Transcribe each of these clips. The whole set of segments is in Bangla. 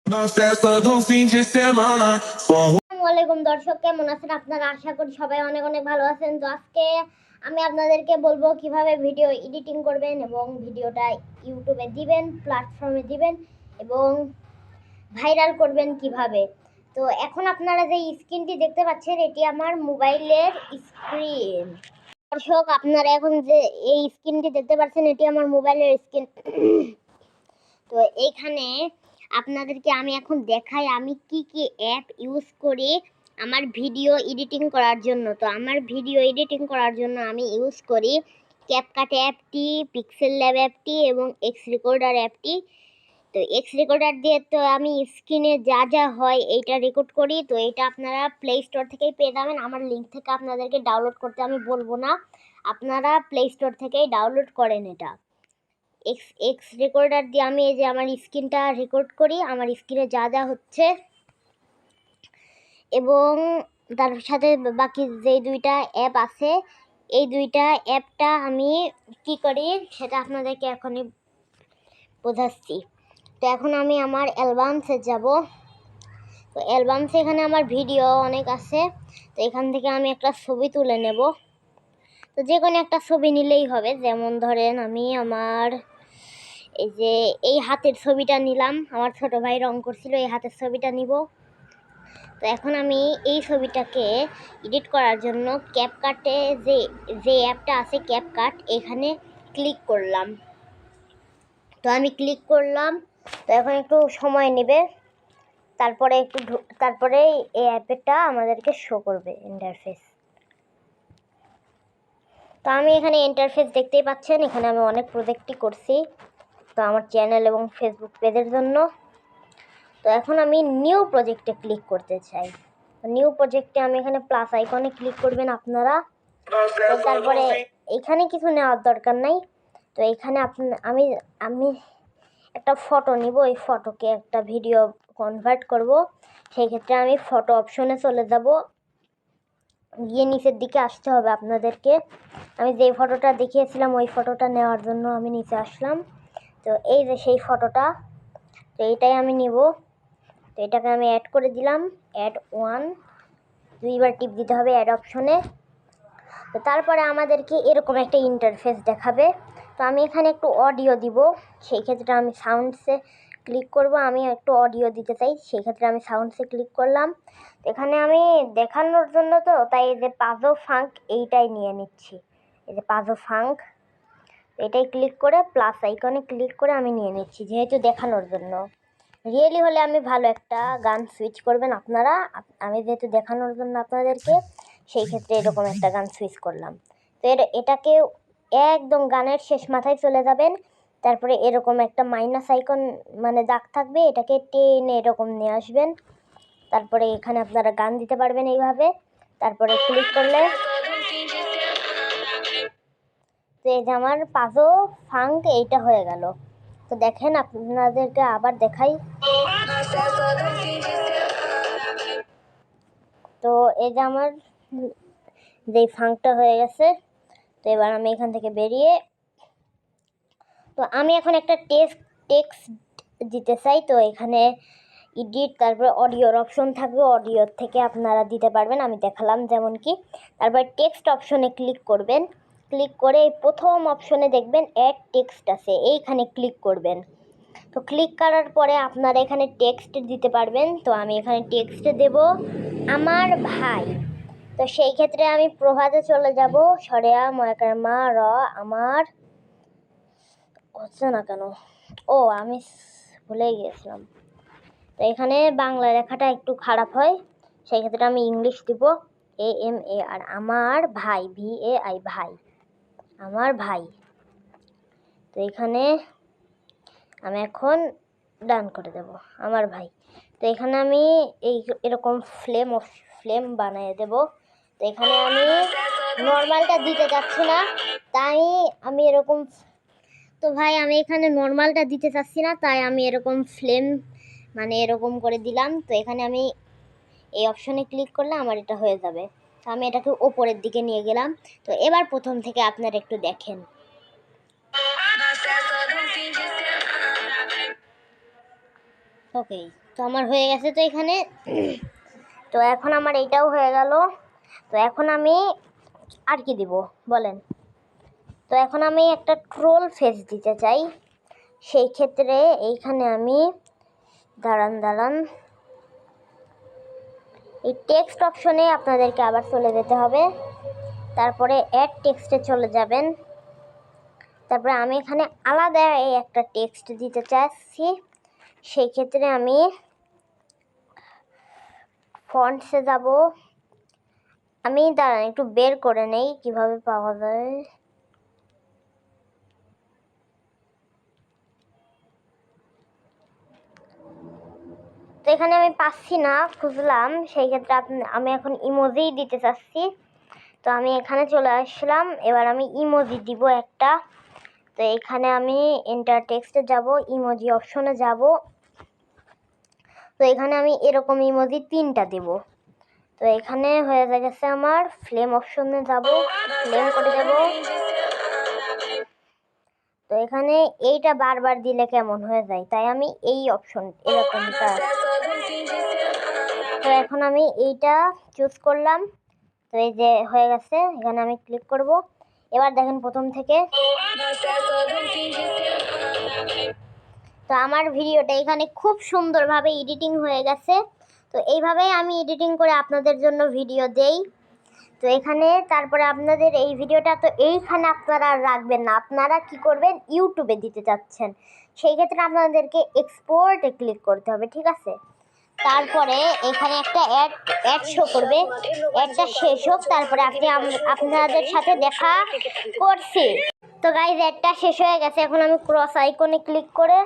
আসসালামাইকুম দর্শক, কেমন আছেন আপনারা? আশা করি সবাই অনেক অনেক ভালো আছেন। তো আজকে আমি আপনাদেরকে বলবো কিভাবে ভিডিও এডিটিং করবেন এবং ভিডিওটা ইউটিউবে দিবেন, প্ল্যাটফর্মে দিবেন এবং ভাইরাল করবেন কিভাবে। তো এখন আপনারা যে স্ক্রিনটি দেখতে পাচ্ছেন, এটি আমার মোবাইলের স্ক্রিন। দর্শক, আপনারা এখন যে এই স্ক্রিনটি দেখতে পাচ্ছেন, এটি আমার মোবাইলের স্ক্রিন। তো এইখানে আপনাদেরকে আমি এখন দেখাই আমি কি কি অ্যাপ ইউজ করি আমার ভিডিও এডিটিং করার জন্য। তো আমার ভিডিও এডিটিং করার জন্য আমি ইউজ করি ক্যাপকাট অ্যাপটি, পিক্সেল ল্যাব অ্যাপটি এবং এক্স রেকর্ডার অ্যাপটি। তো এক্স রেকর্ডার দিয়ে তো আমি স্ক্রিনে যা যা হয় এইটা রেকর্ড করি। তো এটা আপনারা প্লে স্টোর থেকেই পেয়ে যাবেন। আমার লিঙ্ক থেকে আপনাদেরকে ডাউনলোড করতে আমি বলবো না, আপনারা প্লে স্টোর থেকেই ডাউনলোড করেন এটা। এক্স রেকর্ডার দিয়ে আমি এই যে আমার স্ক্রিনটা রেকর্ড করি, আমার স্ক্রিনে যা যা হচ্ছে, এবং তার সাথে বাকি যে দুইটা অ্যাপ আছে, এই দুইটা অ্যাপটা আমি কি করি সেটা আপনাদেরকে এখনই বোঝাচ্ছি। তো এখন আমি আমার অ্যালবামসে যাব। তো অ্যালবামসে এখানে আমার ভিডিও অনেক আছে। তো এখান থেকে আমি একটা ছবি তুলে নেব। তো যে কোনো একটা ছবি নিলেই হবে। যেমন ধরেন আমি আমার এই যে এই হাতের ছবিটা নিলাম, আমার ছোট ভাই রং করছিল, এই হাতের ছবিটা নিব। তো এখন আমি এই ছবিটাকে এডিট করার জন্য ক্যাপকাটে যে অ্যাপটা আছে ক্যাপকাট, এখানে ক্লিক করলাম। তো আমি ক্লিক করলাম। তো এখন একটু সময় নেবে, তারপরে এই অ্যাপটা আমাদেরকে শো করবে ইন্টারফেস। তো আমি এখানে ইন্টারফেস দেখতেই পাচ্ছেন, এখানে আমি অনেক প্রজেক্টই করছি তো আমার চ্যানেল এবং ফেসবুক পেজের জন্য। তো এখন আমি নিউ প্রজেক্টে ক্লিক করতে চাই। নিউ প্রজেক্টে আমি এখানে প্লাস আইকনে ক্লিক করবেন আপনারা। তো তারপরে এখানে কিছু নেওয়ার দরকার নাই। তো এখানে আমি আমি একটা ফটো নিব, এই ফটোকে একটা ভিডিও কনভার্ট করব। সেই ক্ষেত্রে আমি ফটো অপশনে চলে যাব, গিয়ে নিচের দিকে আসতে হবে আপনাদেরকে। আমি যে ফটোটা দেখিয়েছিলাম ওই ফটোটা নেওয়ার জন্য আমি নিচে আসলাম। তো এই যে সেই ফটোটা, তো এইটাই আমি নিব। তো এটাকে আমি অ্যাড করে দিলাম, অ্যাড 1, দুইবার টিপ দিতে হবে অ্যাড অপশনে। তো তারপরে আমাদেরকে এরকম একটা ইন্টারফেস দেখাবে। তো আমি এখানে একটু অডিও দিব, সেই ক্ষেত্রে আমি সাউন্ডসে ক্লিক করব। আমি একটু অডিও দিতে চাই, সেই ক্ষেত্রে আমি সাউন্ডসে ক্লিক করলাম। এখানে আমি দেখানোর জন্য তো তাই এই যে পাজো ফাঙ্ক এইটাই নিয়ে নিচ্ছি, এই যে পাজো ফাঙ্ক, এটাই ক্লিক করে প্লাস আইকনে ক্লিক করে আমি নিয়ে নিচ্ছি, যেহেতু দেখানোর জন্য। রিয়েলি হলে আমি ভালো একটা গান সুইচ করবেন আপনারা, আমি যেহেতু দেখানোর জন্য আপনাদেরকে, সেই ক্ষেত্রে এরকম একটা গান সুইচ করলাম। তো এটাকে একদম গানের শেষ মাথায় চলে যাবেন, তারপরে এরকম একটা মাইনাস আইকন মানে দাগ থাকবে, এটাকে টেনে এরকম নিয়ে আসবেন। তারপরে এখানে আপনারা গান দিতে পারবেন এইভাবে। তারপরে ক্লিক করলে তো এই যে আমার পাজো ফাঙ্ক এইটা হয়ে গেল। তো দেখেন আপনাদেরকে আবার দেখাই। তো এই যে আমার যেই ফাঙ্কটা হয়ে গেছে। তো এবার আমি এখান থেকে বেরিয়ে, তো আমি এখন একটা টেক্সট দিতে চাই। তো এখানে এডিট, তারপরে অডিওর অপশন থাকবে, অডিওর থেকে আপনারা দিতে পারবেন, আমি দেখালাম যেমন কি। তারপর টেক্সট অপশনে ক্লিক করবেন, ক্লিক করে এই প্রথম অপশনে দেখবেন অ্যাড টেক্সট আছে, এইখানে ক্লিক করবেন। তো ক্লিক করার পরে আপনারা এখানে টেক্সট দিতে পারবেন। তো আমি এখানে টেক্সট দেব আমার ভাই। তো সেই ক্ষেত্রে আমি প্রভাতে চলে যাব, সরেয়া ময়াকার মা র আমার হচ্ছে না কেন, ও আমি ভুলে গিয়েছিলাম। তো এখানে বাংলা লেখাটা একটু খারাপ হয়, সেই ক্ষেত্রে আমি ইংলিশ দিব, AMAR, আমার ভাই, VAI, ভাই, আমার ভাই। তো এখানে আমি এখন ডান করে দেব, আমার ভাই। তো এখানে আমি এরকম ফ্লেম বানিয়ে দেব। তো এখানে আমি নর্মালটা দিতে চাচ্ছি না, তাই আমি এরকম, তো ভাই আমি এখানে নর্মালটা দিতে চাচ্ছি না, তাই আমি এরকম ফ্লেম মানে এরকম করে দিলাম। তো এখানে আমি এই অপশনে ক্লিক করলে আমার এটা হয়ে যাবে। তো আমি এটাকে ওপরের দিকে নিয়ে গেলাম। তো এবার প্রথম থেকে আপনারা একটু দেখেন। ওকে, তো আমার হয়ে গেছে। তো এখানে তো এখন আমার এইটাও হয়ে গেল। তো এখন আমি আর কি দিব বলেন। তো এখন আমি একটা ট্রোল ফেস দিতে চাই। সেই ক্ষেত্রে এইখানে আমি দাঁড়ান এই টেক্সট অপশনে আপনাদেরকে আবার চলে যেতে হবে। তারপরে অ্যাড টেক্সটে চলে যাবেন। তারপরে আমি এখানে আলাদা এই একটা টেক্সট দিতে চাচ্ছি। সেই ক্ষেত্রে আমি ফন্টসে যাব। আমি দাঁড়ান একটু বের করে নেই কিভাবে পাওয়া যায়। তো এখানে আমি পাচ্ছি না, খুঁজলাম। সেই ক্ষেত্রে আমি এখন ইমোজি দিতে চাচ্ছি। তো আমি এখানে চলে আসলাম। এবার আমি ইমোজি দিব একটা। তো এখানে আমি এন্টার টেক্সটে যাব, ইমোজি অপশনে যাব। তো এখানে আমি এরকম ইমোজি 3টা দেব। তো এখানে হয়ে গেছে আমার ফ্লেম অপশনে যাব, ফ্লেম করে দেব। তো এখানে এইটা বারবার দিলে কেমন হয়ে যায়, তাই আমি এই অপশন এরকমটা। তো এখন আমি এইটা চুজ করলাম। তো এই যে হয়ে গেছে, এখানে আমি ক্লিক করব। এবার দেখেন প্রথম থেকে। তো আমার ভিডিওটা এখানে খুব সুন্দরভাবে এডিটিং হয়ে গেছে। তো এইভাবেই আমি এডিটিং করে আপনাদের জন্য ভিডিও দেই। তো এখানে তারপরে আপনাদের এই ভিডিওটা তো এইখানে আপনারা রাখবেন না, আপনারা কি করবেন, ইউটিউবে দিতে চাচ্ছেন। সেই ক্ষেত্রে আপনাদেরকে এক্সপোর্টে ক্লিক করতে হবে, ঠিক আছে। তারপরে এখানে একটা অ্যাড শো করবে, অ্যাডটা শেষ হোক, তারপরে আপনাদের সাথে দেখা করছি। তো গাইজ অ্যাডটা শেষ হয়ে গেছে। এখন আমি ক্রস আইকনে ক্লিক করে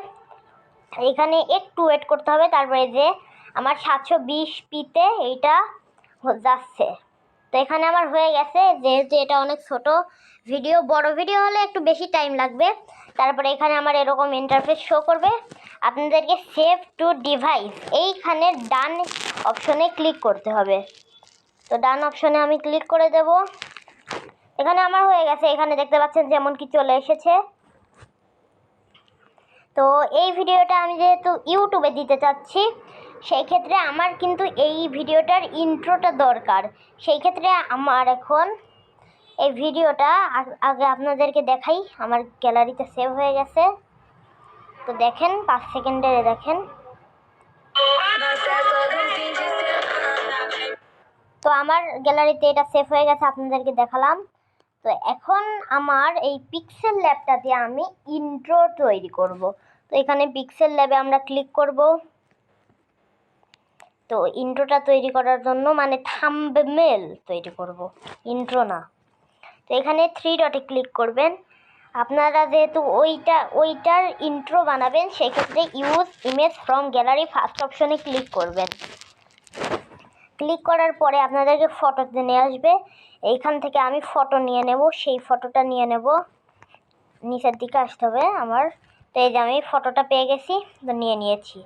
এখানে একটু ওয়েট করতে হবে। তারপরে যে আমার 720p-তে এইটা যাচ্ছে। তো এখানে আমার হয়ে গেছে। যেহেতু এটা অনেক ছোট ভিডিও, বড় ভিডিও হলে একটু বেশি টাইম লাগবে। তারপরে এখানে আমার এরকম ইন্টারফেস শো করবে। আপনাদেরকে সেভ টু ডিভাইস এইখানে ডান অপশনে ক্লিক করতে হবে। তো ডান অপশনে আমি ক্লিক করে দেব। এখানে আমার হয়ে গেছে। এখানে দেখতে পাচ্ছেন যেমন কি চলে এসেছে। তো এই ভিডিওটা আমি যেহেতু ইউটিউবে দিতে চাচ্ছি, সেই ক্ষেত্রে আমার কিন্তু এই ভিডিওটার ইন্ট্রোটা দরকার। সেই ক্ষেত্রে আমার এখন এই ভিডিওটা আগে আপনাদেরকে দেখাই। আমার গ্যালারিতে সেভ হয়ে গেছে। তো দেখেন 5 সেকেন্ডের দেখেন। তো আমার গ্যালারিতে এটা সেভ হয়ে গেছে, আপনাদেরকে দেখালাম। তো এখন আমার এই পিক্সেল ল্যাবটা দিয়ে আমি ইন্ট্রো তৈরি করব। তো এখানে পিক্সেল ল্যাবে আমরা ক্লিক করব। তো ইন্ট্রোটা তৈরি করার জন্য মানে থাম্বনেল তৈরি করব, ইন্ট্রো না। তো এখানে 3 ডটে ক্লিক করবেন। আপনারা যেহেতু ওইটার ইন্ট্রো বানাবেন, সেই ক্ষেত্রে use image from gallery first অপশনে ক্লিক করবেন। ক্লিক করার পরে আপনাদেরকে ফটোতে নিয়ে আসবে। এইখান থেকে আমি ফটো নিয়ে নেব, সেই ফটোটা নিয়ে নেব। নিচের দিকে আসতে হবে আমার। তো এই যে আমি ফটোটা পেয়ে গেছি, তো নিয়ে নিয়েছি।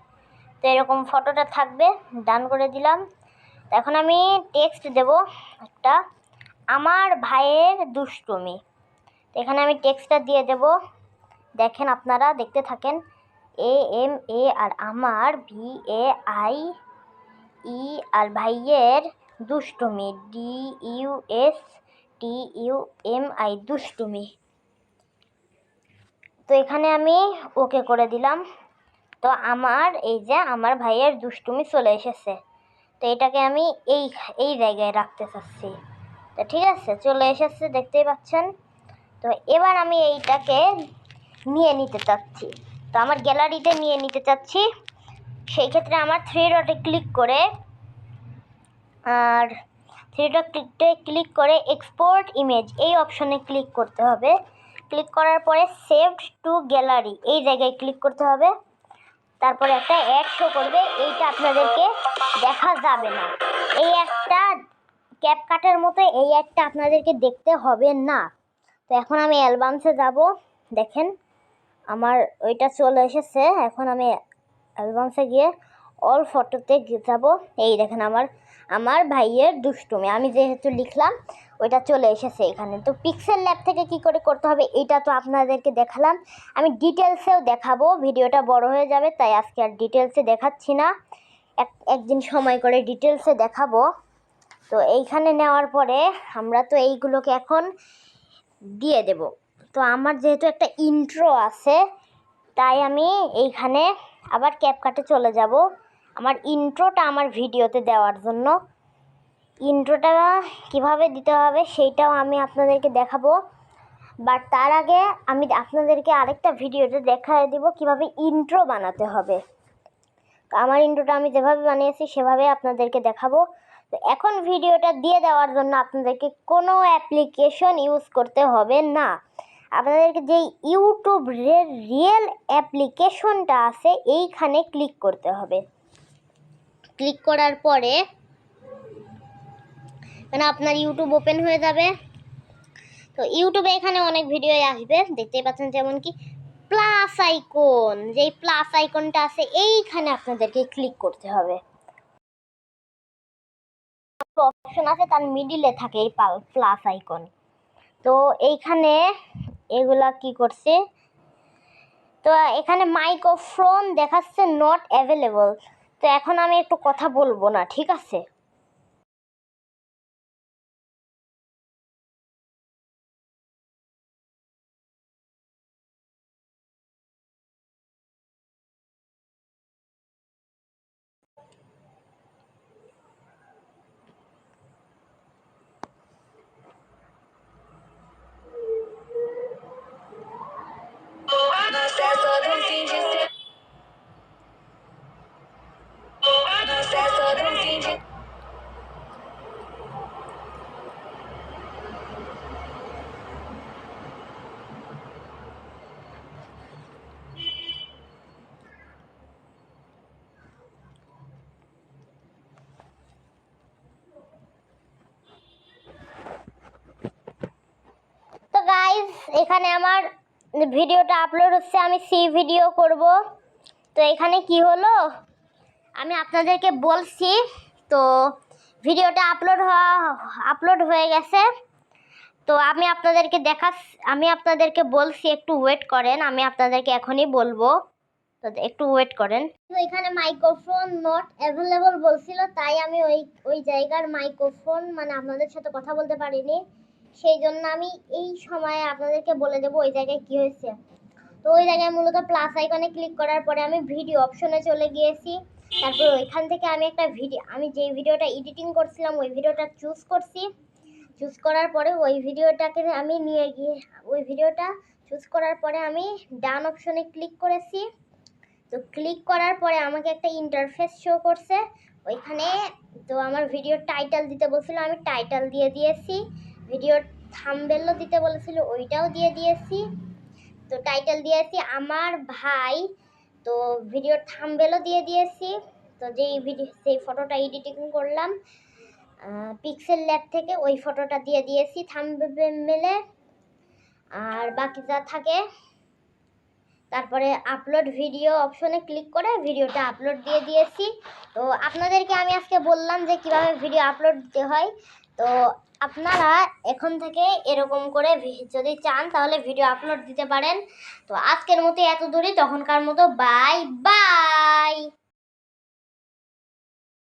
তো এরকম ফটোটা থাকবে, ডান করে দিলাম। এখন আমি টেক্সট দেব একটা, আমার ভাইয়ের দুষ্টুমি। তো এখানে আমি টেক্সটটা দিয়ে দেব। দেখেন, আপনারা দেখতে থাকেন। AMA আর আমার, VAI ই আর ভাইয়ের দুষ্টুমি, DUSTUMI দুষ্টুমি। তো এখানে আমি ওকে করে দিলাম। তো আমার এই যে আমার ভাইয়ের দুষ্টুমি চলে এসেছে। তো এটাকে আমি এই জায়গায় রাখতে চাচ্ছি। তো ঠিক আছে, চলে এসেছে, দেখতেই পাচ্ছেন। তো এবার আমি এইটাকে নিয়ে নিতে চাচ্ছি। তো আমার গ্যালারিতে নিয়ে নিতে চাচ্ছি। সেই ক্ষেত্রে আমার 3 ডটে ক্লিক করে আর 3 ডটে ক্লিক করে এক্সপোর্ট ইমেজ এই অপশনে ক্লিক করতে হবে। ক্লিক করার পরে সেভড টু গ্যালারি এই জায়গায় ক্লিক করতে হবে। তারপরে একটা অ্যাড শো করবে, এইটা আপনাদেরকে দেখা যাবে না। এই একটা ক্যাপকাটের মতো এই অ্যাডটা আপনাদেরকে দেখতে হবে না। তো এখন আমি অ্যালবামসে যাব। দেখেন আমার ওইটা চলে এসেছে। এখন আমি অ্যালবামসে গিয়ে অল ফটোতে যাব। এই দেখেন আমার ভাইয়ের দুষ্টুমি আমি যেহেতু লিখলাম, ওইটা চলে এসেছে এখানে। তো পিক্সেল ল্যাব থেকে কি করে করতে হবে এটা তো আপনাদেরকে দেখালাম, আমি ডিটেলসেও দেখাবো, ভিডিওটা বড় হয়ে যাবে তাই আজকে আর ডিটেলসে দেখাচ্ছি না, একদিন সময় করে ডিটেলসে দেখাবো। তো এইখানে নেওয়ার পরে আমরা তো এইগুলোকে এখন দিয়ে দেব। তো আমার যেহেতু একটা ইন্ট্রো আছে তাই আমি এইখানে আবার ক্যাপকাটে চলে যাব আমার ইন্ট্রোটা আমার ভিডিওতে দেওয়ার জন্য। ইন্ট্রোটা কিভাবে দিতে হবে সেইটাও আমি আপনাদেরকে দেখাবো, বাট তার আগে আমি আপনাদেরকে আরেকটা ভিডিওতে দেখায় দিব কিভাবে ইন্ট্রো বানাতে হবে। তো আমার ইন্ট্রোটা আমি যেভাবে বানিয়েছি সেভাবে আপনাদেরকে দেখাবো। তো এখন ভিডিওটা দিয়ে দেওয়ার জন্য আপনাদেরকে কোনো অ্যাপ্লিকেশন ইউজ করতে হবে না, আপনাদেরকে যে ইউটিউবের রিয়েল অ্যাপ্লিকেশনটা আছে এইখানে ক্লিক করতে হবে। ক্লিক করার পরে মানে আপনার ইউটিউব ওপেন হয়ে যাবে। তো ইউটিউবে এখানে অনেক ভিডিও আসবে, দেখতেই পাচ্ছেন, যেমন কি প্লাস আইকন, যেই প্লাস আইকনটা আছে এইখানে আপনাদেরকে ক্লিক করতে হবে। অপশন আছে তার মিডিলে থাকে এই প্লাস আইকন। তো এইখানে এগুলা কি করছে, তো এখানে মাইক্রোফোন দেখাচ্ছে নট অ্যাভেলেবল। তো এখন আমি একটু কথা বলবো না, ঠিক আছে? তো গাইজ এখানে আমার ভিডিওটা আপলোড হচ্ছে, আমি সি ভিডিও করব। তো এখানে কি হলো আমি আপনাদেরকে বলছি, তো ভিডিওটা আপলোড হয়ে গেছে। তো আমি আপনাদেরকে বলছি একটু ওয়েট করেন, আমি আপনাদেরকে এখনই বলবো, তো একটু ওয়েট করেন। তো এখানে মাইক্রোফোন নট অ্যাভেলেবল বলছিল তাই আমি ওই জায়গার মাইক্রোফোন মানে আপনাদের সাথে কথা বলতে পারিনি, সেই জন্য আমি এই সময়ে আপনাদেরকে বলে দেবো ওই জায়গায় কি হয়েছে। তো ওই জায়গায় মূলত প্লাস আইকনে ক্লিক করার পরে আমি ভিডিও অপশনে চলে গিয়েছি। তারপর ওইখান থেকে আমি আমি যে ভিডিওটা এডিটিং করছিলাম ওই ভিডিওটা চুজ করার পরে ওই ভিডিওটাকে আমি নিয়ে গিয়ে ওই ভিডিওটা চুজ করার পরে আমি ডান অপশনে ক্লিক করেছি। তো ক্লিক করার পরে আমাকে একটা ইন্টারফেস শো করছে ওইখানে। তো আমার ভিডিওর টাইটেল দিতে বলছিল, আমি টাইটেল দিয়ে দিয়েছি। ভিডিওর থাম্বনেলও দিতে বলেছিল, ওইটাও দিয়ে দিয়েছি। তো টাইটেল দিয়েছি আমার ভাই, তো ভিডিওর থাম্বনেলও দিয়ে দিয়েছি। তো যেই ফটোটা এডিটিং করলাম পিক্সেল ল্যাব থেকে ওই ফটোটা দিয়ে দিয়েছি থাম্বনেলে, আর বাকি যা থাকে তারপরে আপলোড ভিডিও অপশনে ক্লিক করে ভিডিওটা আপলোড দিয়ে দিয়েছি। তো আপনাদেরকে আমি আজকে বললাম যে কিভাবে ভিডিও আপলোড দিতে হয়। তো আপনারা এখন থেকে এরকম করে যদি চান তাহলে ভিডিও আপলোড দিতে পারেন। তো আজকের মতো এত দূরই, তখনকার মতো বাই বাই।